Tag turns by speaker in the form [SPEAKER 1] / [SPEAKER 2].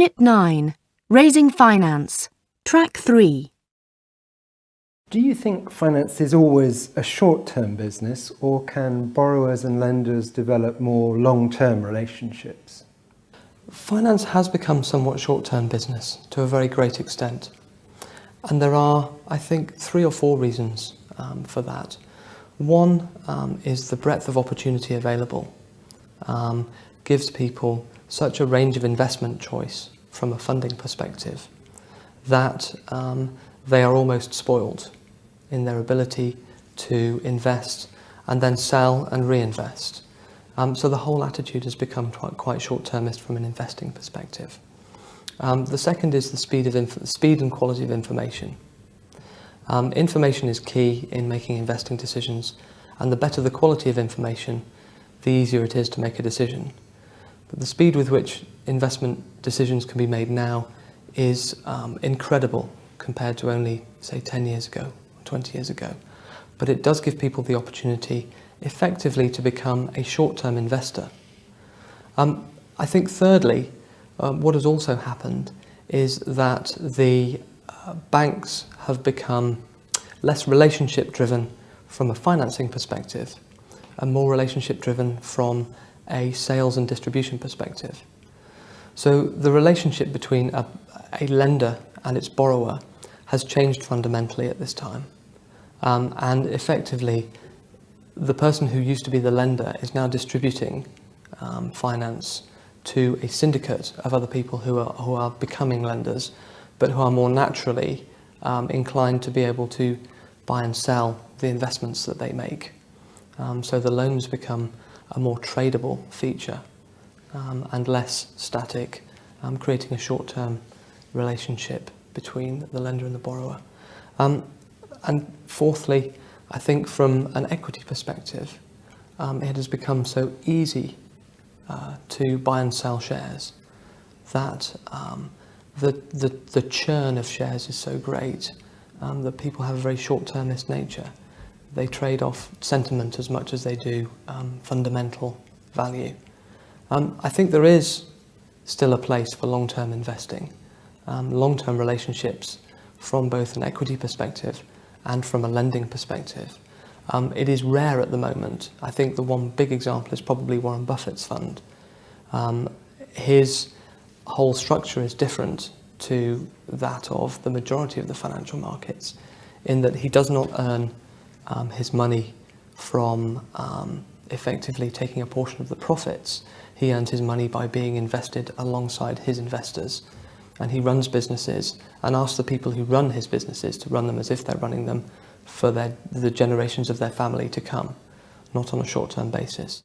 [SPEAKER 1] Unit 9, Raising Finance, Track 3.
[SPEAKER 2] Do you think finance is always a short-term business, or can borrowers and lenders develop more long-term relationships?
[SPEAKER 3] Finance has become somewhat short-term business to a very great extent. And there are, I think, 3 or 4 reasons for that. One is the breadth of opportunity available. Gives people such a range of investment choice from a funding perspective that they are almost spoiled in their ability to invest and then sell and reinvest. So the whole attitude has become quite short-termist from an investing perspective. The second is the speed and quality of information. Information is key in making investing decisions, and the better the quality of information, the easier it is to make a decision. But the speed with which investment decisions can be made now is incredible compared to only, say, 10 years ago, 20 years ago. But it does give people the opportunity effectively to become a short-term investor. I think thirdly, what has also happened is that the banks have become less relationship-driven from a financing perspective and more relationship-driven from a sales and distribution perspective. So the relationship between a lender and its borrower has changed fundamentally at this time. And effectively, the person who used to be the lender is now distributing finance to a syndicate of other people who are becoming lenders, but who are more naturally inclined to be able to buy and sell the investments that they make. So the loans become a more tradable feature and less static, creating a short-term relationship between the lender and the borrower. And fourthly, I think from an equity perspective, it has become so easy to buy and sell shares that the churn of shares is so great that people have a very short-termist nature. They trade off sentiment as much as they do fundamental value. I think there is still a place for long-term investing, long-term relationships from both an equity perspective and from a lending perspective. It is rare at the moment. I think the one big example is probably Warren Buffett's fund. His whole structure is different to that of the majority of the financial markets in that he does not earn his money from effectively taking a portion of the profits. He earns his money by being invested alongside his investors. And he runs businesses and asks the people who run his businesses to run them as if they're running them for the generations of their family to come, not on a short-term basis.